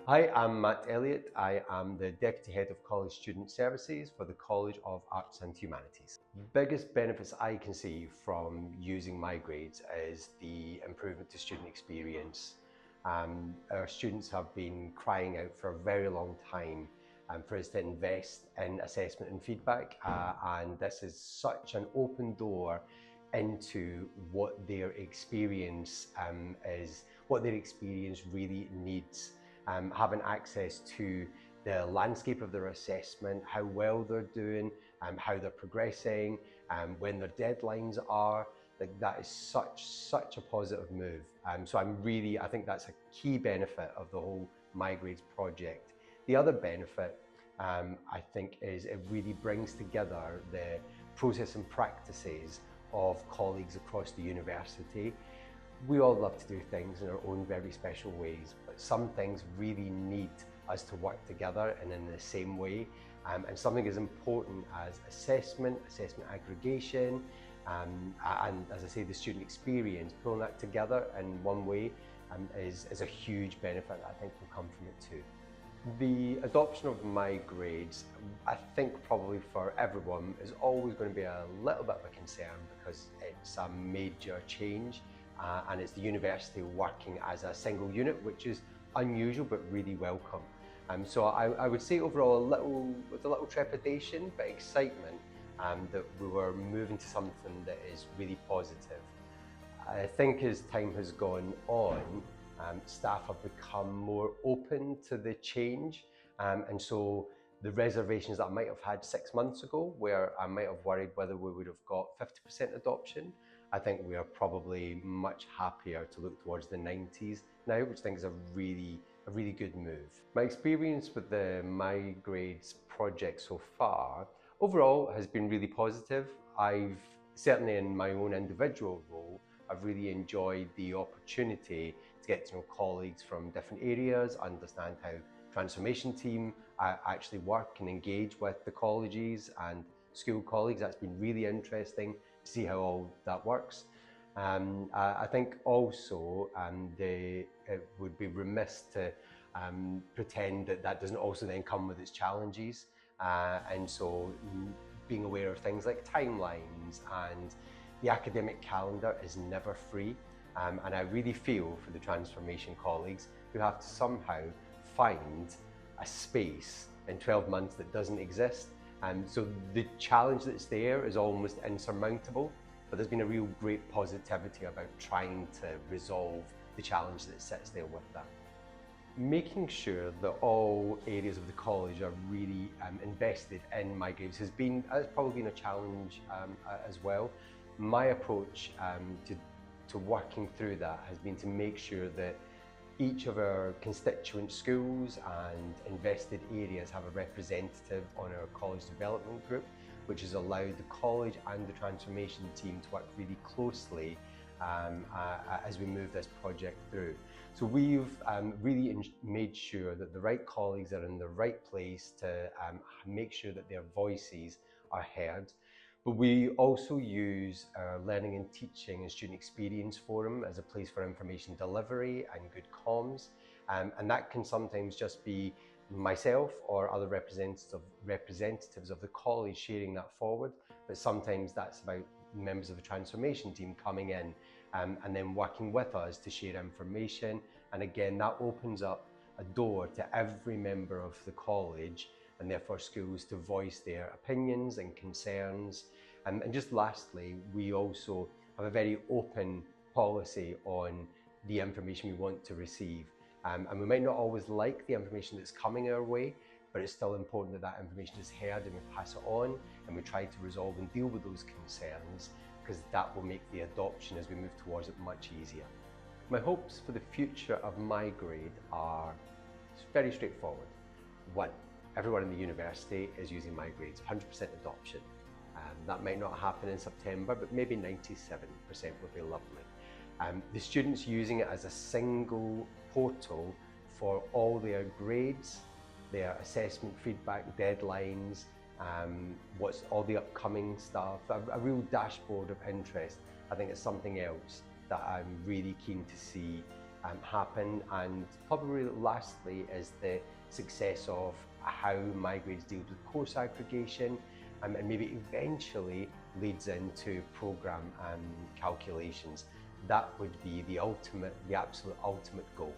Hi, I'm Matt Elliot. I am the Deputy Head of College Student Services for the College of Arts and Humanities. Biggest benefits I can see from using MyGrades is the improvement to student experience. Our students have been crying out for a very long time for us to invest in assessment and feedback, and this is such an open door into what their experience what their experience really needs. Having access to the landscape of their assessment, how well they're doing, how they're progressing, when their deadlines are, like that is such a positive move. So I think that's a key benefit of the whole MyGrades project. The other benefit I think is it really brings together the process and practices of colleagues across the university. We all love to do things in our own very special ways, but some things really need us to work together and in the same way. And something as important as assessment aggregation, and as I say, the student experience, pulling that together in one way is a huge benefit that I think will come from it too. The adoption of MyGrades, I think probably for everyone, is always going to be a little bit of a concern because it's a major change. And it's the university working as a single unit, which is unusual but really welcome. So I would say overall with a little trepidation but excitement that we were moving to something that is really positive. I think as time has gone on, staff have become more open to the change, and so the reservations that I might have had 6 months ago, where I might have worried whether we would have got 50% adoption, I think we are probably much happier to look towards the 90s now, which I think is a really good move. My experience with the MyGrades project so far, overall, has been really positive. I've certainly in my own individual role, I've really enjoyed the opportunity to get to know colleagues from different areas, understand how transformation team actually work and engage with the colleges and school colleagues. That's been really interesting to see how all that works. I think also it would be remiss to pretend that that doesn't also then come with its challenges. And so being aware of things like timelines and the academic calendar is never free. And I really feel for the transformation colleagues who have to somehow find a space in 12 months that doesn't exist. So the challenge that's there is almost insurmountable, but there's been a real great positivity about trying to resolve the challenge that sits there with that. Making sure that all areas of the college are really invested in MyGrades has probably been a challenge as well. My approach to working through that has been to make sure that each of our constituent schools and invested areas have a representative on our college development group, which has allowed the college and the transformation team to work really closely as we move this project through. So we've really made sure that the right colleagues are in the right place to make sure that their voices are heard. But we also use our Learning and Teaching and Student Experience Forum as a place for information delivery and good comms. And that can sometimes just be myself or other representatives of the college sharing that forward. But sometimes that's about members of the transformation team coming in and then working with us to share information. And again, that opens up a door to every member of the college and therefore schools to voice their opinions and concerns. And just lastly, we also have a very open policy on the information we want to receive. And we might not always like the information that's coming our way, but it's still important that that information is heard and we pass it on and we try to resolve and deal with those concerns, because that will make the adoption as we move towards it much easier. My hopes for the future of MyGrade are very straightforward. One, everyone in the university is using MyGrades, 100% adoption. That might not happen in September, but maybe 97% would be lovely. The students using it as a single portal for all their grades, their assessment feedback, deadlines, what's all the upcoming stuff, a real dashboard of interest. I think it's something else that I'm really keen to see happen, and probably lastly is the success of how MyGrades deals with course aggregation, and maybe eventually leads into program calculations. That would be the absolute ultimate goal.